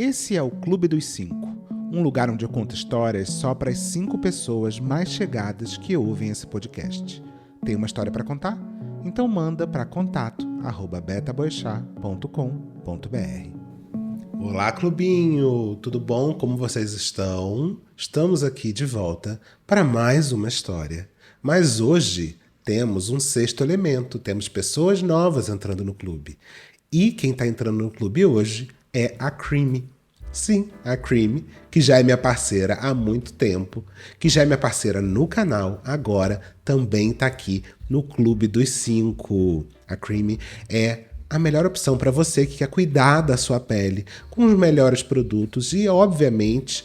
Esse é o Clube dos 5, um lugar onde eu conto histórias só para as 5 pessoas mais chegadas que ouvem esse podcast. Tem uma história para contar? Então manda para contato@betaboixá.com.br. Olá, clubinho! Tudo bom? Como vocês estão? Estamos aqui de volta para mais uma história. Mas hoje temos um sexto elemento, temos pessoas novas entrando no clube. E quem está entrando no clube hoje é a Creamy. Sim, a Creamy, que já é minha parceira há muito tempo, que já é minha parceira no canal, agora também está aqui no Clube dos 5. A Creamy é a melhor opção para você que quer cuidar da sua pele com os melhores produtos e, obviamente,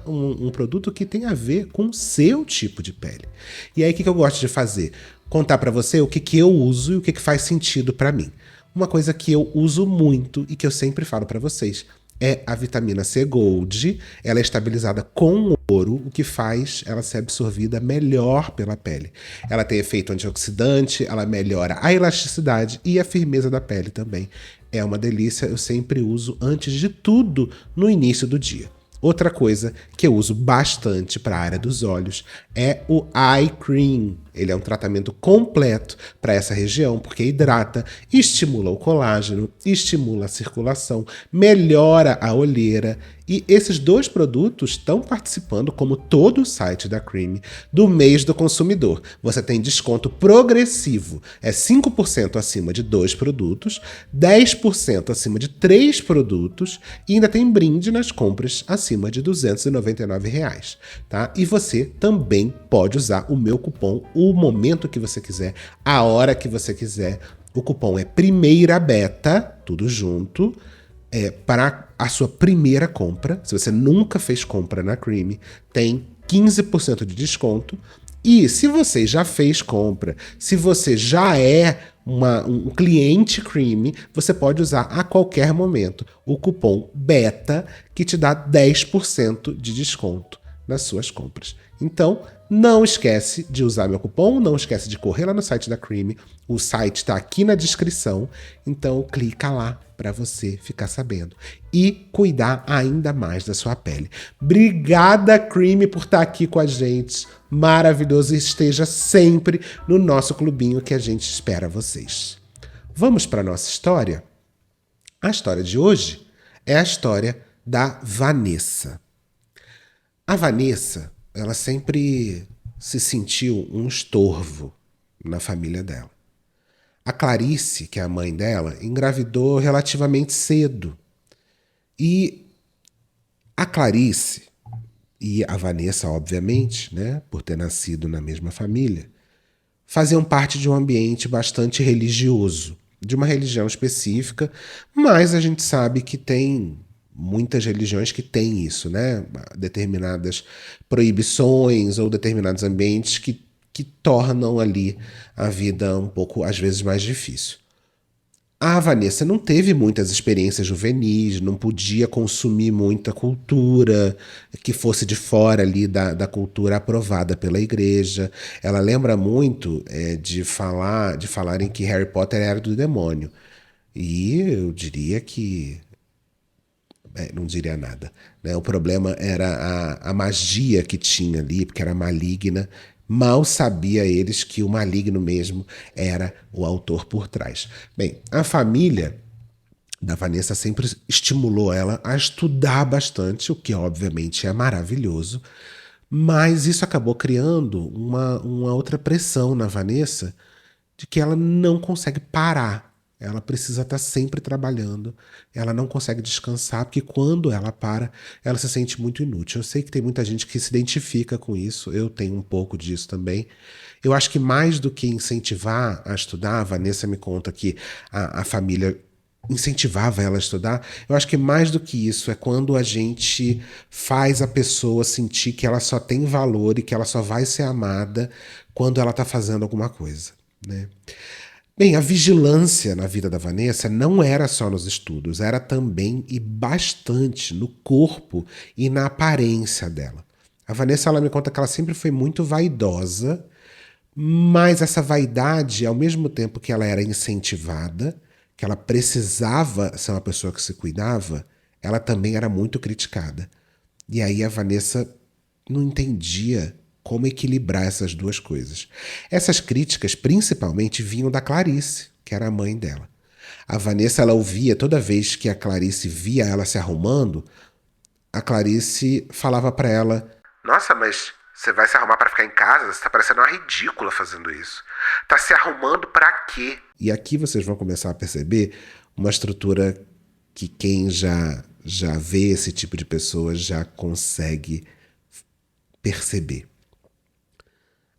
um produto que tem a ver com o seu tipo de pele. E aí, o que eu gosto de fazer? Contar para você o que eu uso e o que faz sentido para mim. Uma coisa que eu uso muito e que eu sempre falo para vocês é a vitamina C Gold. Ela é estabilizada com ouro, o que faz ela ser absorvida melhor pela pele. Ela tem efeito antioxidante, ela melhora a elasticidade e a firmeza da pele também. É uma delícia, eu sempre uso antes de tudo no início do dia. Outra coisa que eu uso bastante para a área dos olhos é o Eye Cream. Ele é um tratamento completo para essa região, porque hidrata, estimula o colágeno, estimula a circulação, melhora a olheira. E esses dois produtos estão participando, como todo o site da Creamy, do mês do consumidor. Você tem desconto progressivo, é 5% acima de 2 produtos, 10% acima de 3 produtos e ainda tem brinde nas compras acima de R$ 299, tá? E você também pode usar o meu cupom o momento que você quiser, a hora que você quiser. O cupom é Primeira Beta, tudo junto, para a sua primeira compra. Se você nunca fez compra na Creamy, tem 15% de desconto. E se você já fez compra, se você já é um cliente Creamy, você pode usar a qualquer momento o cupom BETA, que te dá 10% de desconto nas suas compras. Então, não esquece de usar meu cupom, não esquece de correr lá no site da Creamy. O site está aqui na descrição, então clica lá para você ficar sabendo e cuidar ainda mais da sua pele. Obrigada, Creamy, por estar aqui com a gente. Maravilhoso, e esteja sempre no nosso clubinho que a gente espera vocês. Vamos para a nossa história? A história de hoje é a história da Vanessa. A Vanessa, ela sempre se sentiu um estorvo na família dela. A Clarice, que é a mãe dela, engravidou relativamente cedo. E a Clarice e a Vanessa, obviamente, né, por ter nascido na mesma família, faziam parte de um ambiente bastante religioso, de uma religião específica, mas a gente sabe que tem muitas religiões que têm isso, né? Determinadas proibições ou determinados ambientes que tornam ali a vida um pouco, às vezes, mais difícil. A Vanessa não teve muitas experiências juvenis, não podia consumir muita cultura que fosse de fora ali da cultura aprovada pela igreja. Ela lembra muito de falarem que Harry Potter era do demônio. E eu diria que não diria nada, né? O problema era a magia que tinha ali, porque era maligna. Mal sabia eles que o maligno mesmo era o autor por trás. Bem, a família da Vanessa sempre estimulou ela a estudar bastante, o que obviamente é maravilhoso, mas isso acabou criando uma outra pressão na Vanessa de que ela não consegue parar. Ela precisa estar sempre trabalhando, ela não consegue descansar, porque quando ela para, ela se sente muito inútil. Eu sei que tem muita gente que se identifica com isso, eu tenho um pouco disso também. Eu acho que mais do que incentivar a estudar, a Vanessa me conta que a família incentivava ela a estudar, eu acho que mais do que isso é quando a gente faz a pessoa sentir que ela só tem valor e que ela só vai ser amada quando ela está fazendo alguma coisa, né? Bem, a vigilância na vida da Vanessa não era só nos estudos, era também e bastante no corpo e na aparência dela. A Vanessa, ela me conta que ela sempre foi muito vaidosa, mas essa vaidade, ao mesmo tempo que ela era incentivada, que ela precisava ser uma pessoa que se cuidava, ela também era muito criticada. E aí a Vanessa não entendia como equilibrar essas duas coisas. Essas críticas principalmente vinham da Clarice, que era a mãe dela. A Vanessa, ela ouvia toda vez que a Clarice via ela se arrumando, a Clarice falava para ela: "Nossa, mas você vai se arrumar para ficar em casa? Você tá parecendo uma ridícula fazendo isso. Tá se arrumando para quê?" E aqui vocês vão começar a perceber uma estrutura que quem já vê esse tipo de pessoa já consegue perceber.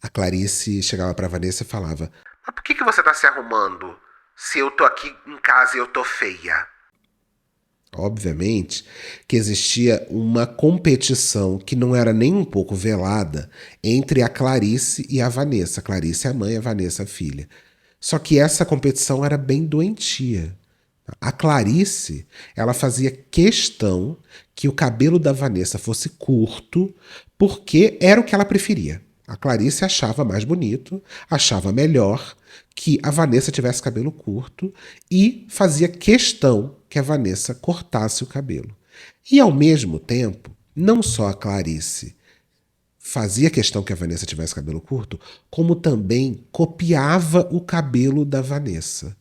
A Clarice chegava para Vanessa e falava: "Mas por que você tá se arrumando se eu tô aqui em casa e eu tô feia?" Obviamente que existia uma competição que não era nem um pouco velada entre a Clarice e a Vanessa. A Clarice é a mãe, a Vanessa a filha. Só que essa competição era bem doentia. A Clarice, ela fazia questão que o cabelo da Vanessa fosse curto, porque era o que ela preferia. A Clarice achava mais bonito, achava melhor que a Vanessa tivesse cabelo curto e fazia questão que a Vanessa cortasse o cabelo. E ao mesmo tempo, não só a Clarice fazia questão que a Vanessa tivesse cabelo curto, como também copiava o cabelo da Vanessa.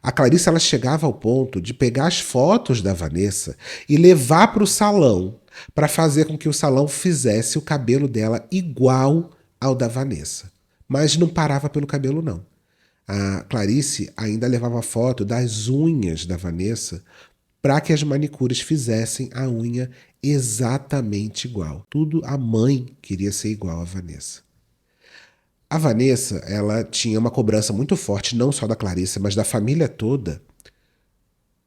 A Clarice, ela chegava ao ponto de pegar as fotos da Vanessa e levar para o salão para fazer com que o salão fizesse o cabelo dela igual ao da Vanessa. Mas não parava pelo cabelo, não. A Clarice ainda levava foto das unhas da Vanessa para que as manicures fizessem a unha exatamente igual. Tudo a mãe queria ser igual a Vanessa. A Vanessa, ela tinha uma cobrança muito forte, não só da Clarice, mas da família toda,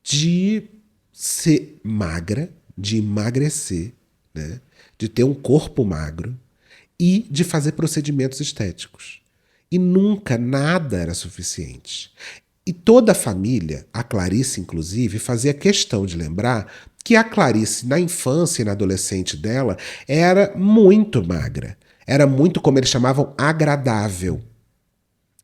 de ser magra, de emagrecer, né? De ter um corpo magro e de fazer procedimentos estéticos. E nunca nada era suficiente. E toda a família, a Clarice inclusive, fazia questão de lembrar que a Clarice, na infância e na adolescente dela, era muito magra. Era muito, como eles chamavam, agradável.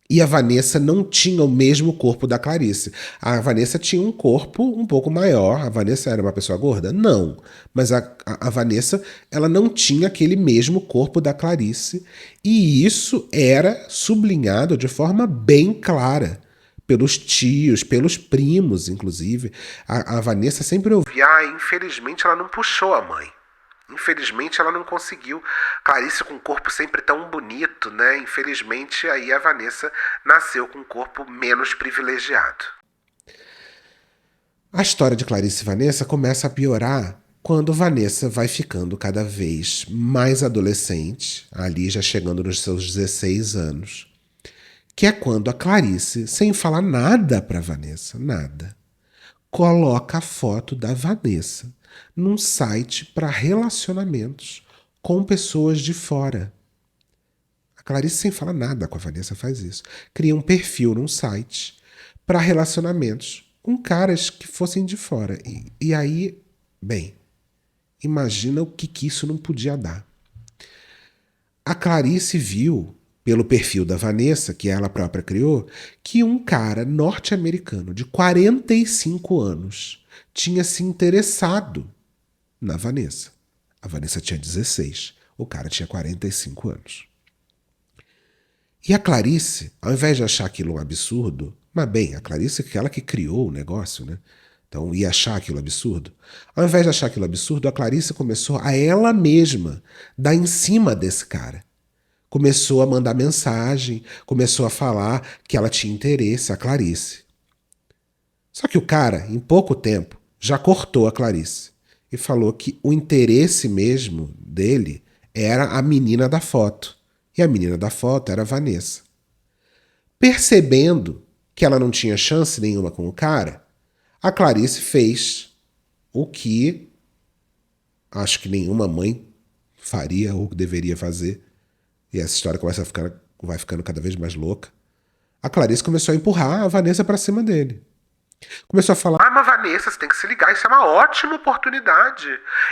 E a Vanessa não tinha o mesmo corpo da Clarice. A Vanessa tinha um corpo um pouco maior. A Vanessa era uma pessoa gorda? Não. Mas a Vanessa, ela não tinha aquele mesmo corpo da Clarice. E isso era sublinhado de forma bem clara pelos tios, pelos primos, inclusive. A Vanessa sempre ouvia: "Ah, infelizmente ela não puxou a mãe. Infelizmente ela não conseguiu. Clarice com um corpo sempre tão bonito, né? Infelizmente aí a Vanessa nasceu com um corpo menos privilegiado." A história de Clarice e Vanessa começa a piorar quando Vanessa vai ficando cada vez mais adolescente, ali já chegando nos seus 16 anos, que é quando a Clarice, sem falar nada para Vanessa, nada, coloca a foto da Vanessa num site para relacionamentos com pessoas de fora. A Clarice, sem falar nada com a Vanessa, faz isso. Cria um perfil num site para relacionamentos com caras que fossem de fora. E aí, bem, imagina o que isso não podia dar. A Clarice viu, pelo perfil da Vanessa, que ela própria criou, que um cara norte-americano de 45 anos tinha se interessado na Vanessa. A Vanessa tinha 16, o cara tinha 45 anos. E a Clarice, ao invés de achar aquilo um absurdo, mas bem, a Clarice é aquela que criou o negócio, né? Então ia achar aquilo absurdo. Ao invés de achar aquilo absurdo, a Clarice começou a ela mesma dar em cima desse cara. Começou a mandar mensagem, começou a falar que ela tinha interesse, a Clarice. Só que o cara, em pouco tempo, já cortou a Clarice e falou que o interesse mesmo dele era a menina da foto. E a menina da foto era a Vanessa. Percebendo que ela não tinha chance nenhuma com o cara, a Clarice fez o que acho que nenhuma mãe faria ou deveria fazer. E essa história vai ficando cada vez mais louca. A Clarice começou a empurrar a Vanessa para cima dele. Começou a falar: "Ah, mas Vanessa, você tem que se ligar, isso é uma ótima oportunidade.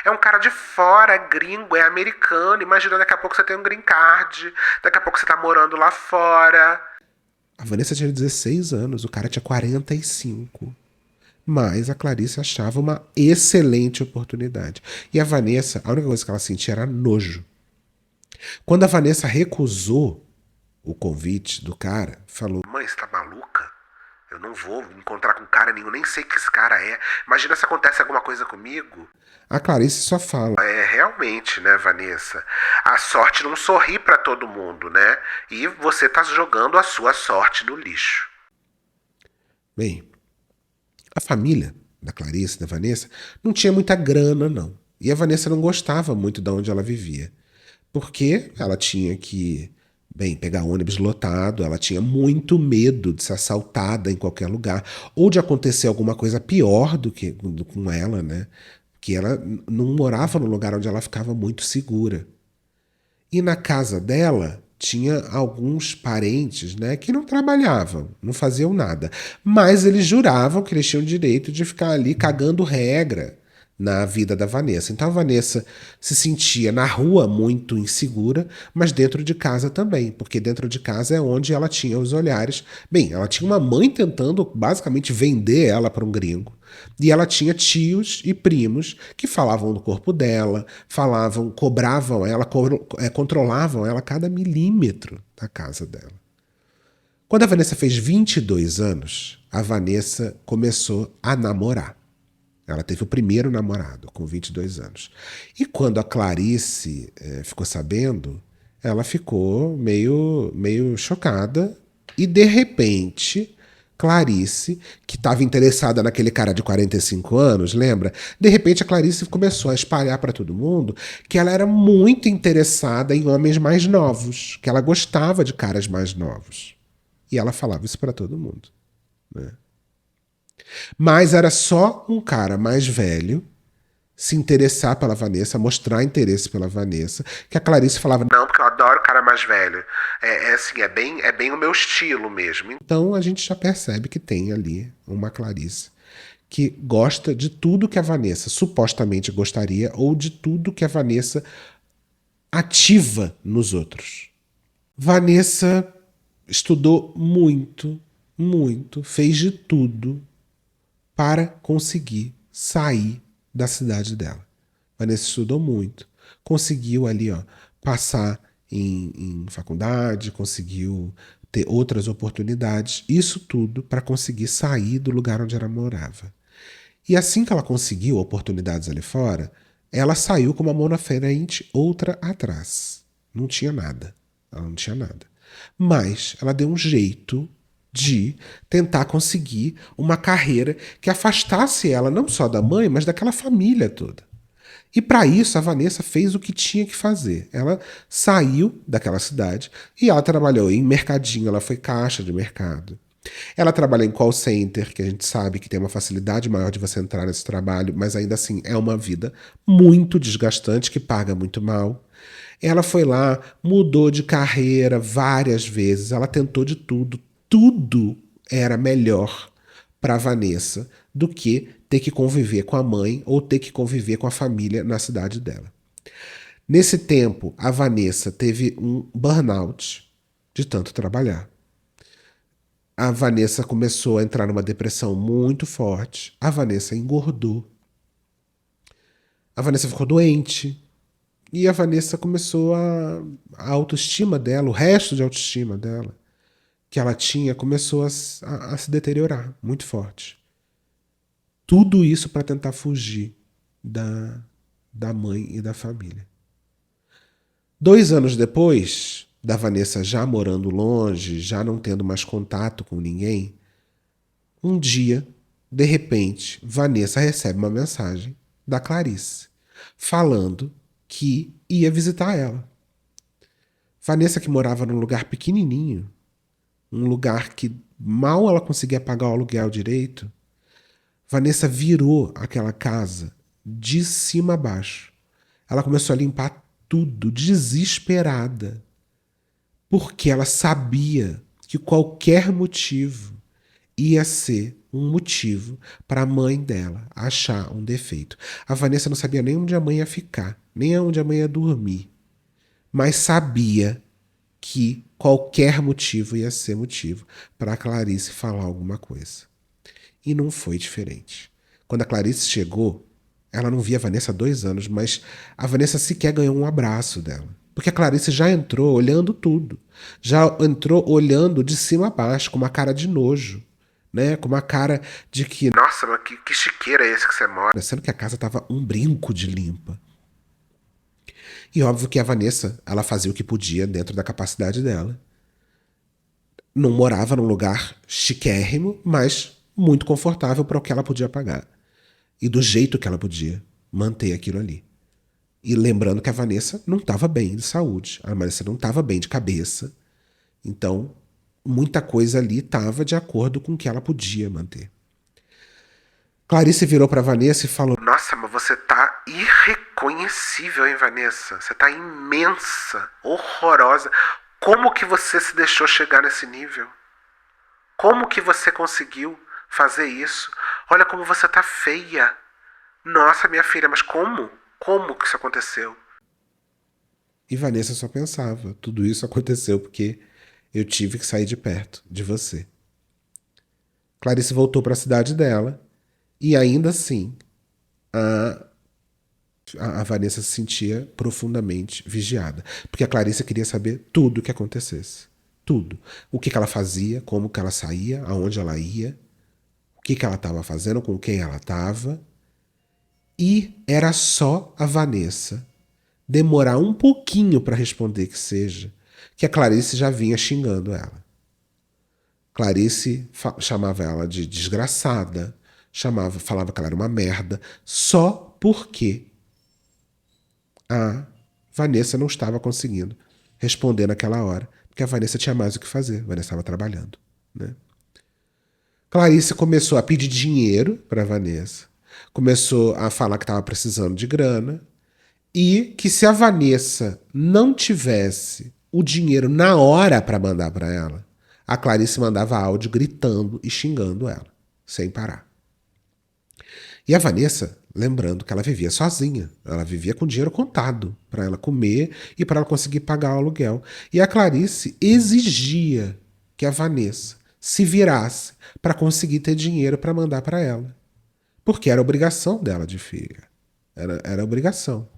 É um cara de fora, é gringo, é americano. Imagina, daqui a pouco você tem um green card, daqui a pouco você tá morando lá fora." A Vanessa tinha 16 anos, o cara tinha 45. Mas a Clarice achava uma excelente oportunidade. E a Vanessa, a única coisa que ela sentia era nojo. Quando a Vanessa recusou o convite do cara, falou: Mãe, você tá maluca? Eu não vou encontrar com cara nenhum, nem sei que esse cara é. Imagina se acontece alguma coisa comigo. A Clarice só fala: É, realmente, né, Vanessa? A sorte não sorri pra todo mundo, né? E você tá jogando a sua sorte no lixo. Bem, a família da Clarice, da Vanessa, não tinha muita grana, não. E a Vanessa não gostava muito de onde ela vivia. Porque ela tinha que, bem, pegar ônibus lotado, ela tinha muito medo de ser assaltada em qualquer lugar, ou de acontecer alguma coisa pior do que com ela, né? Que ela não morava num lugar onde ela ficava muito segura. E na casa dela tinha alguns parentes, né, que não trabalhavam, não faziam nada, mas eles juravam que eles tinham direito de ficar ali cagando regra na vida da Vanessa. Então a Vanessa se sentia na rua muito insegura, mas dentro de casa também, porque dentro de casa é onde ela tinha os olhares. Bem, ela tinha uma mãe tentando basicamente vender ela para um gringo. E ela tinha tios e primos que falavam do corpo dela, falavam, cobravam ela, controlavam ela a cada milímetro da casa dela. Quando a Vanessa fez 22 anos, a Vanessa começou a namorar. Ela teve o primeiro namorado com 22 anos. E quando a Clarice ficou sabendo, ela ficou meio chocada. E de repente, Clarice, que estava interessada naquele cara de 45 anos, lembra? De repente a Clarice começou a espalhar para todo mundo que ela era muito interessada em homens mais novos, que ela gostava de caras mais novos. E ela falava isso para todo mundo, né? Mas era só um cara mais velho se interessar pela Vanessa, mostrar interesse pela Vanessa, que a Clarice falava: Não, porque eu adoro cara mais velho. Assim, é bem o meu estilo mesmo. Então a gente já percebe que tem ali uma Clarice que gosta de tudo que a Vanessa supostamente gostaria ou de tudo que a Vanessa ativa nos outros. Vanessa estudou muito, muito, fez de tudo para conseguir sair da cidade dela. Vanessa estudou muito, conseguiu ali, ó, passar em faculdade, conseguiu ter outras oportunidades, isso tudo para conseguir sair do lugar onde ela morava. E assim que ela conseguiu oportunidades ali fora, ela saiu com uma mão na frente, outra atrás. Não tinha nada. Ela não tinha nada. Mas ela deu um jeito de tentar conseguir uma carreira que afastasse ela não só da mãe, mas daquela família toda. E para isso a Vanessa fez o que tinha que fazer. Ela saiu daquela cidade e ela trabalhou em mercadinho, ela foi caixa de mercado. Ela trabalha em call center, que a gente sabe que tem uma facilidade maior de você entrar nesse trabalho, mas ainda assim é uma vida muito desgastante, que paga muito mal. Ela foi lá, mudou de carreira várias vezes, ela tentou de tudo. Tudo era melhor para Vanessa do que ter que conviver com a mãe ou ter que conviver com a família na cidade dela. Nesse tempo, a Vanessa teve um burnout de tanto trabalhar. A Vanessa começou a entrar numa depressão muito forte. A Vanessa engordou. A Vanessa ficou doente. E a Vanessa começou a autoestima dela, o resto de autoestima dela, que ela tinha, começou a se deteriorar muito forte. Tudo isso para tentar fugir da mãe e da família. 2 anos depois, da Vanessa já morando longe, já não tendo mais contato com ninguém, um dia, de repente, Vanessa recebe uma mensagem da Clarice, falando que ia visitar ela. Vanessa, que morava num lugar pequenininho, um lugar que mal ela conseguia pagar o aluguel direito, Vanessa virou aquela casa de cima a baixo. Ela começou a limpar tudo, desesperada, porque ela sabia que qualquer motivo ia ser um motivo para a mãe dela achar um defeito. A Vanessa não sabia nem onde a mãe ia ficar, nem onde a mãe ia dormir, mas sabia que qualquer motivo ia ser motivo para a Clarice falar alguma coisa. E não foi diferente. Quando a Clarice chegou, ela não via a Vanessa há 2 anos, mas a Vanessa sequer ganhou um abraço dela. Porque a Clarice já entrou olhando tudo. Já entrou olhando de cima a baixo, com uma cara de nojo. Né? Com uma cara de que, nossa, mas que chiqueira é esse que você mora? Sendo que a casa estava um brinco de limpa. E óbvio que a Vanessa, ela fazia o que podia dentro da capacidade dela. Não morava num lugar chiquérrimo, mas muito confortável para o que ela podia pagar. E do jeito que ela podia manter aquilo ali. E lembrando que a Vanessa não estava bem de saúde. A Vanessa não estava bem de cabeça. Então, muita coisa ali estava de acordo com o que ela podia manter. Clarice virou para Vanessa e falou: nossa, mas você tá irreconhecível, hein, Vanessa? Você tá imensa, horrorosa. Como que você se deixou chegar nesse nível? Como que você conseguiu fazer isso? Olha como você tá feia. Nossa, minha filha, mas como? Como que isso aconteceu? E Vanessa só pensava, tudo isso aconteceu porque eu tive que sair de perto de você. Clarice voltou para a cidade dela e ainda assim a Vanessa se sentia profundamente vigiada. Porque a Clarice queria saber tudo o que acontecesse. Tudo. O que ela fazia, como que ela saía, aonde ela ia, o que ela estava fazendo, com quem ela estava. E era só a Vanessa demorar um pouquinho para responder que seja, que a Clarice já vinha xingando ela. Clarice chamava ela de desgraçada, falava que ela era uma merda, só porque a Vanessa não estava conseguindo responder naquela hora, porque a Vanessa tinha mais o que fazer, a Vanessa estava trabalhando. Né? Clarice começou a pedir dinheiro para a Vanessa, começou a falar que estava precisando de grana, e que se a Vanessa não tivesse o dinheiro na hora para mandar para ela, a Clarice mandava áudio gritando e xingando ela, sem parar. E a Vanessa, lembrando que ela vivia sozinha, ela vivia com dinheiro contado para ela comer e para ela conseguir pagar o aluguel. E a Clarice exigia que a Vanessa se virasse para conseguir ter dinheiro para mandar para ela. Porque era obrigação dela de filha. Era obrigação.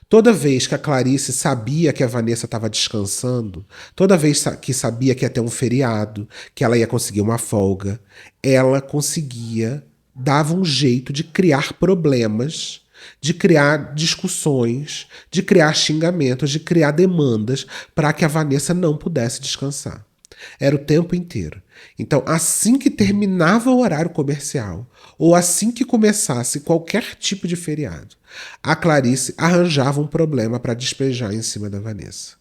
Toda vez que a Clarice sabia que a Vanessa estava descansando, toda vez que sabia que ia ter um feriado, que ela ia conseguir uma folga, ela conseguia, dava um jeito de criar problemas, de criar discussões, de criar xingamentos, de criar demandas para que a Vanessa não pudesse descansar. Era o tempo inteiro. Então, assim que terminava o horário comercial, ou assim que começasse qualquer tipo de feriado, a Clarice arranjava um problema para despejar em cima da Vanessa.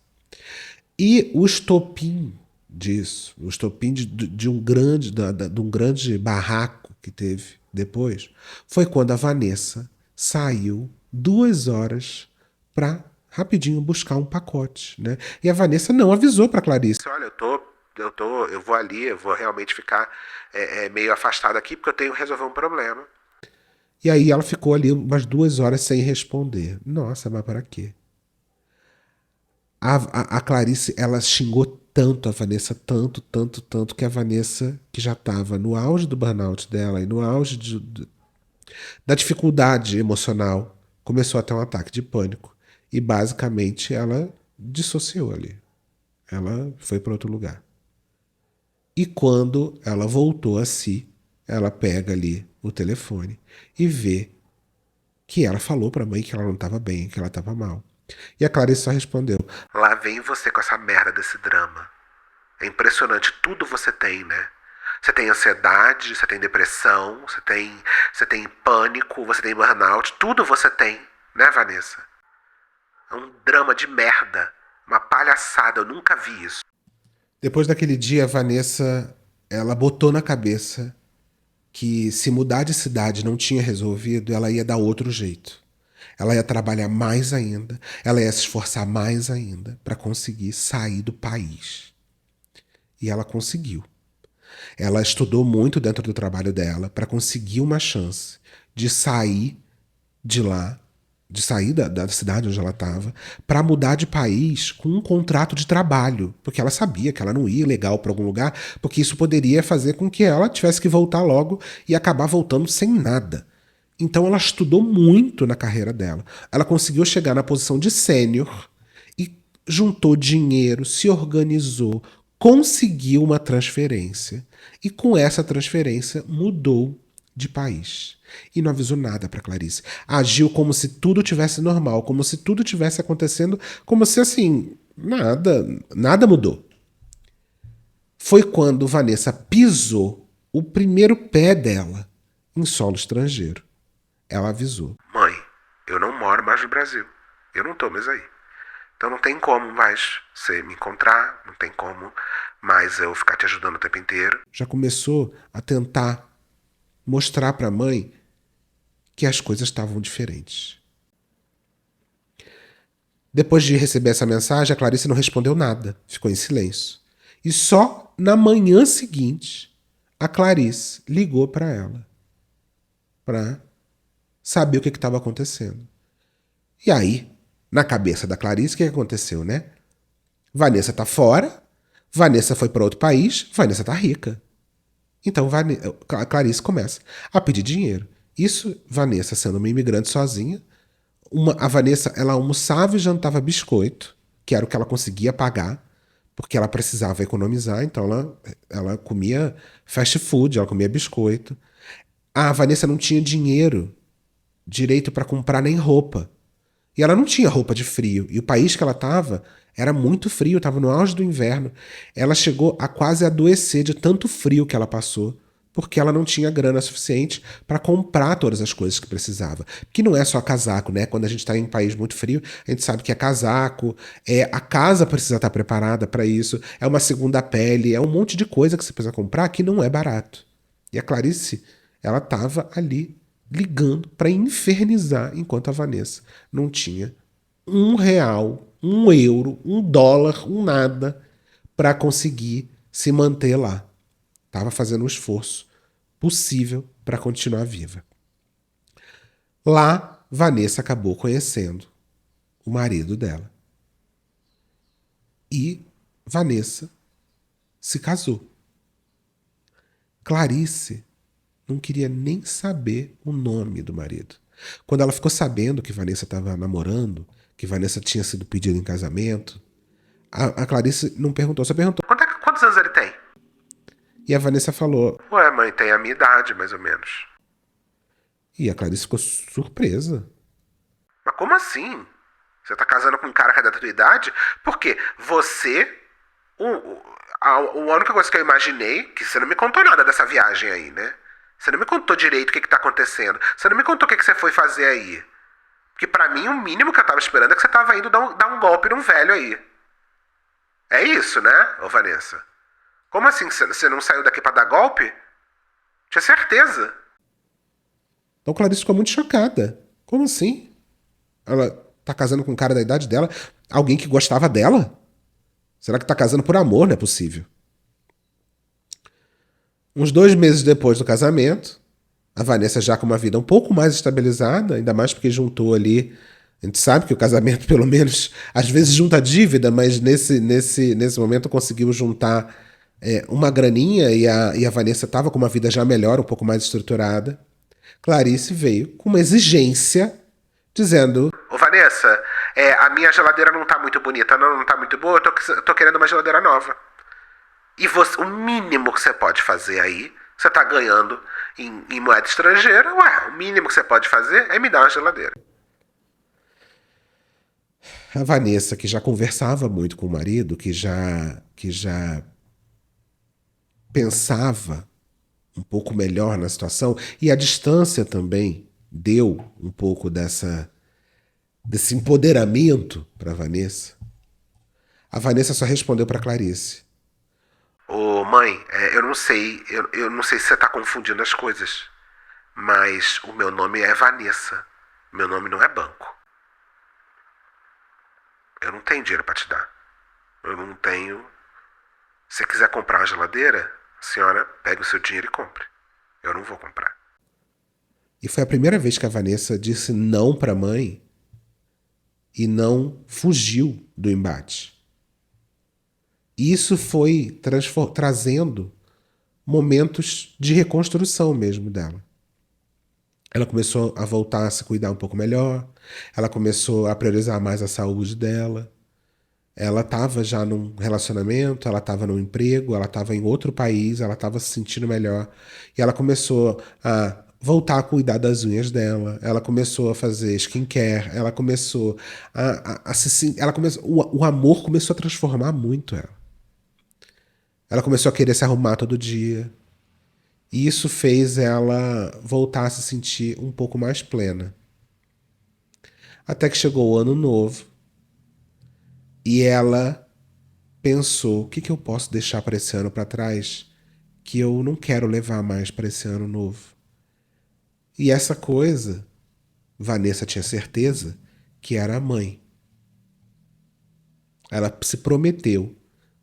E o estopim disso, o estopim de um grande barraco que teve depois, foi quando a Vanessa saiu 2 horas para rapidinho buscar um pacote, né? E a Vanessa não avisou para Clarice: olha, eu vou ali, eu vou realmente ficar meio afastado aqui porque eu tenho que resolver um problema. E aí ela ficou ali umas 2 horas sem responder. Nossa, mas para quê? A Clarice, ela xingou tanto a Vanessa, tanto, que a Vanessa, que já estava no auge do burnout dela e no auge da dificuldade emocional, começou a ter um ataque de pânico. E basicamente ela dissociou ali. Ela foi para outro lugar. E quando ela voltou a si, ela pega ali o telefone e vê que ela falou para a mãe que ela não estava bem, que ela estava mal. E a Clarice só respondeu: lá vem você com essa merda desse drama. É impressionante, tudo você tem, né? Você tem ansiedade, você tem depressão, você tem pânico, você tem burnout, tudo você tem, né, Vanessa? É um drama de merda, uma palhaçada, eu nunca vi isso. Depois daquele dia, a Vanessa, ela botou na cabeça que se mudar de cidade não tinha resolvido, ela ia dar outro jeito. Ela ia trabalhar mais ainda, ela ia se esforçar mais ainda para conseguir sair do país. E ela conseguiu. Ela estudou muito dentro do trabalho dela para conseguir uma chance de sair de lá, de sair da cidade onde ela estava, para mudar de país com um contrato de trabalho, porque ela sabia que ela não ia legal para algum lugar, porque isso poderia fazer com que ela tivesse que voltar logo e acabar voltando sem nada. Então ela estudou muito na carreira dela. Ela conseguiu chegar na posição de sênior e juntou dinheiro, se organizou, conseguiu uma transferência. E com essa transferência mudou de país. E não avisou nada para Clarice. Agiu como se tudo tivesse normal, como se tudo tivesse acontecendo, como se assim, nada mudou. Foi quando Vanessa pisou o primeiro pé dela em solo estrangeiro. Ela avisou: Mãe, eu não moro mais no Brasil. Eu não tô mais aí. Então não tem como mais você me encontrar, não tem como mais eu ficar te ajudando o tempo inteiro. Já começou a tentar mostrar para a mãe que as coisas estavam diferentes. Depois de receber essa mensagem, a Clarice não respondeu nada, ficou em silêncio. E só na manhã seguinte, a Clarice ligou para ela, para saber o que estava acontecendo. E aí, na cabeça da Clarice, o que aconteceu, né? Vanessa tá fora, Vanessa foi para outro país, Vanessa tá rica. Então a Clarice começa a pedir dinheiro. Isso, Vanessa sendo uma imigrante sozinha. A Vanessa, ela almoçava e jantava biscoito, que era o que ela conseguia pagar, porque ela precisava economizar, então ela comia fast food, ela comia biscoito. A Vanessa não tinha dinheiro direito para comprar nem roupa. E ela não tinha roupa de frio. E o país que ela estava era muito frio, estava no auge do inverno. Ela chegou a quase adoecer de tanto frio que ela passou, porque ela não tinha grana suficiente para comprar todas as coisas que precisava. Que não é só casaco, né? Quando a gente está em um país muito frio, a gente sabe que é casaco, a casa precisa estar preparada para isso, é uma segunda pele, é um monte de coisa que você precisa comprar que não é barato. E a Clarice, ela estava ali ligando para infernizar, enquanto a Vanessa não tinha R$ 1, €1, $1, nada para conseguir se manter lá. Estava fazendo um esforço possível para continuar viva. Lá, Vanessa acabou conhecendo o marido dela. E Vanessa se casou. Clarice não queria nem saber o nome do marido. Quando ela ficou sabendo que Vanessa estava namorando, que Vanessa tinha sido pedida em casamento, a Clarice não perguntou, só perguntou: Quantos anos ele tem? E a Vanessa falou. Ué, mãe, tem a minha idade, mais ou menos. E a Clarice ficou surpresa. Mas como assim? Você tá casando com um cara que é da tua idade? Porque você... A única coisa que eu imaginei, que você não me contou nada dessa viagem aí, né? Você não me contou direito o que tá acontecendo. Você não me contou o que você foi fazer aí. Porque pra mim, o mínimo que eu tava esperando é que você tava indo dar um golpe num velho aí. É isso, né, ô Vanessa? Como assim? Você não saiu daqui pra dar golpe? Tinha certeza. Então Clarice ficou muito chocada. Como assim? Ela tá casando com um cara da idade dela? Alguém que gostava dela? Será que tá casando por amor? Não é possível. Uns 2 meses depois do casamento, a Vanessa já com uma vida um pouco mais estabilizada, ainda mais porque juntou ali... A gente sabe que o casamento, pelo menos, às vezes junta dívida, mas nesse momento conseguiu juntar uma graninha e a Vanessa estava com uma vida já melhor, um pouco mais estruturada. Clarice veio com uma exigência, dizendo: Ô Vanessa, a minha geladeira não tá muito bonita, não tá muito boa, eu tô querendo uma geladeira nova. E o mínimo que você pode fazer aí, você tá ganhando em moeda estrangeira, o mínimo que você pode fazer é me dar uma geladeira. A Vanessa, que já conversava muito com o marido, que já pensava um pouco melhor na situação, e a distância também deu um pouco desse empoderamento para Vanessa. A Vanessa só respondeu para Clarice: Ô mãe, eu não sei se você tá confundindo as coisas, mas o meu nome é Vanessa, meu nome não é banco. Eu não tenho dinheiro pra te dar. Eu não tenho... Se você quiser comprar uma geladeira, a senhora pega o seu dinheiro e compre. Eu não vou comprar. E foi a primeira vez que a Vanessa disse não para a mãe e não fugiu do embate. E isso foi trazendo momentos de reconstrução mesmo dela. Ela começou a voltar a se cuidar um pouco melhor, ela começou a priorizar mais a saúde dela. Ela estava já num relacionamento, ela estava num emprego, ela estava em outro país, ela estava se sentindo melhor. E ela começou a voltar a cuidar das unhas dela, ela começou a fazer skincare, ela começou a se... Ela começou, o amor começou a transformar muito ela. Ela começou a querer se arrumar todo dia. E isso fez ela voltar a se sentir um pouco mais plena. Até que chegou o ano novo. E ela pensou, o que eu posso deixar para esse ano para trás que eu não quero levar mais para esse ano novo? E essa coisa, Vanessa tinha certeza que era a mãe. Ela se prometeu,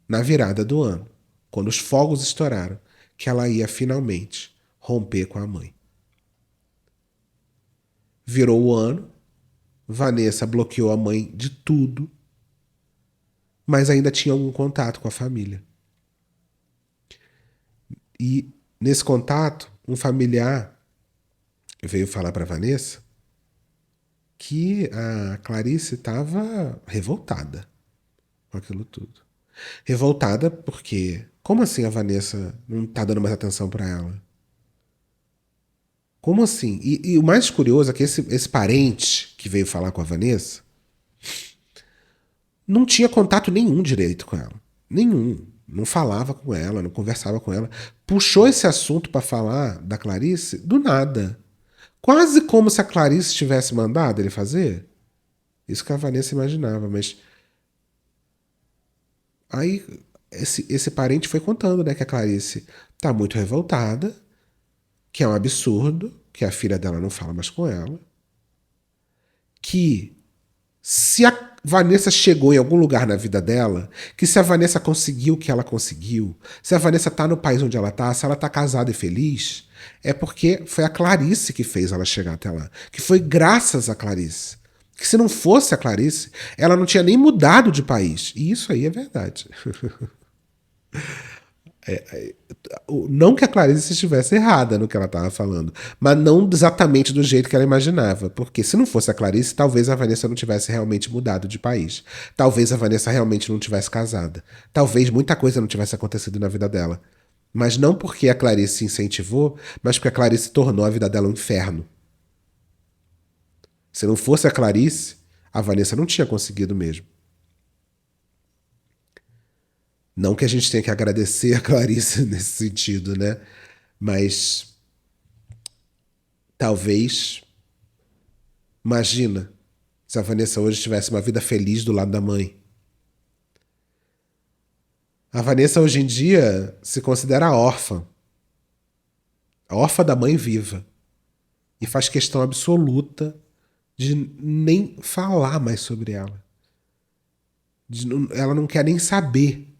na virada do ano, quando os fogos estouraram, que ela ia finalmente romper com a mãe. Virou o ano, Vanessa bloqueou a mãe de tudo, mas ainda tinha algum contato com a família. E nesse contato, um familiar veio falar para Vanessa que a Clarice estava revoltada com aquilo tudo. Revoltada porque, como assim a Vanessa não está dando mais atenção para ela? Como assim? E o mais curioso é que esse parente que veio falar com a Vanessa não tinha contato nenhum direito com ela. Nenhum. Não falava com ela, não conversava com ela. Puxou esse assunto para falar da Clarice do nada. Quase como se a Clarice tivesse mandado ele fazer. Isso que a Vanessa imaginava, mas... Aí esse parente foi contando, né, que a Clarice tá muito revoltada, que é um absurdo, que a filha dela não fala mais com ela, que se a Vanessa chegou em algum lugar na vida dela, que se a Vanessa conseguiu o que ela conseguiu, se a Vanessa tá no país onde ela tá, se ela tá casada e feliz, é porque foi a Clarice que fez ela chegar até lá. Que foi graças a Clarice. Que se não fosse a Clarice, ela não tinha nem mudado de país. E isso aí é verdade. Não que a Clarice estivesse errada no que ela estava falando, mas não exatamente do jeito que ela imaginava. Porque se não fosse a Clarice, talvez a Vanessa não tivesse realmente mudado de país. Talvez a Vanessa realmente não tivesse casada. Talvez muita coisa não tivesse acontecido na vida dela. Mas não porque a Clarice incentivou, mas porque a Clarice tornou a vida dela um inferno. Se não fosse a Clarice, a Vanessa não tinha conseguido mesmo. Não que a gente tenha que agradecer a Clarice nesse sentido, né? Mas talvez, imagina se a Vanessa hoje tivesse uma vida feliz do lado da mãe. A Vanessa hoje em dia se considera órfã. Órfã da mãe viva. E faz questão absoluta de nem falar mais sobre ela. Ela não quer nem saber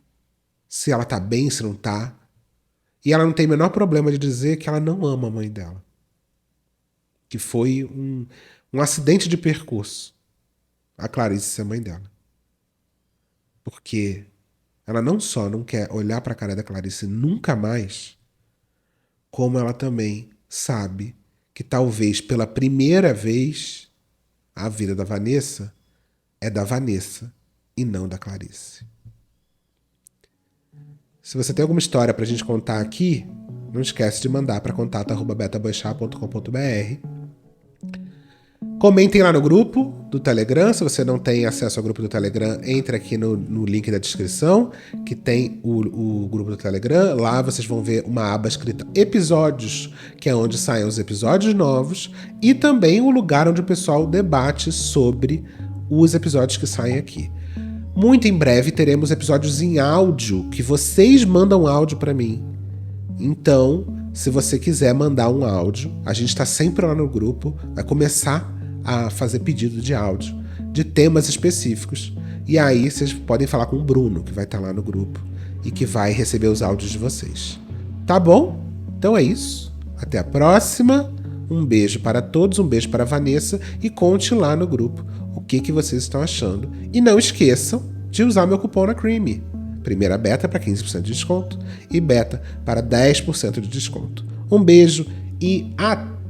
se ela tá bem, se não tá. E ela não tem o menor problema de dizer que ela não ama a mãe dela. Que foi um acidente de percurso. A Clarice ser a mãe dela. Porque ela não só não quer olhar para a cara da Clarice nunca mais, como ela também sabe que talvez pela primeira vez a vida da Vanessa é da Vanessa e não da Clarice. Se você tem alguma história pra gente contar aqui, não esquece de mandar para contato@betaboixá.com.br. Comentem lá no grupo do Telegram. Se você não tem acesso ao grupo do Telegram, entre aqui no link da descrição, que tem o grupo do Telegram. Lá vocês vão ver uma aba escrita Episódios, que é onde saem os episódios novos, e também o lugar onde o pessoal debate sobre os episódios que saem aqui. Muito em breve teremos episódios em áudio, que vocês mandam áudio para mim. Então, se você quiser mandar um áudio, a gente está sempre lá no grupo, vai começar a fazer pedido de áudio, de temas específicos. E aí vocês podem falar com o Bruno, que vai estar lá no grupo, e que vai receber os áudios de vocês. Tá bom? Então é isso. Até a próxima. Um beijo para todos, um beijo para a Vanessa e conte lá no grupo o que vocês estão achando. E não esqueçam de usar meu cupom na Creamy. Primeira beta para 15% de desconto e beta para 10% de desconto. Um beijo e até!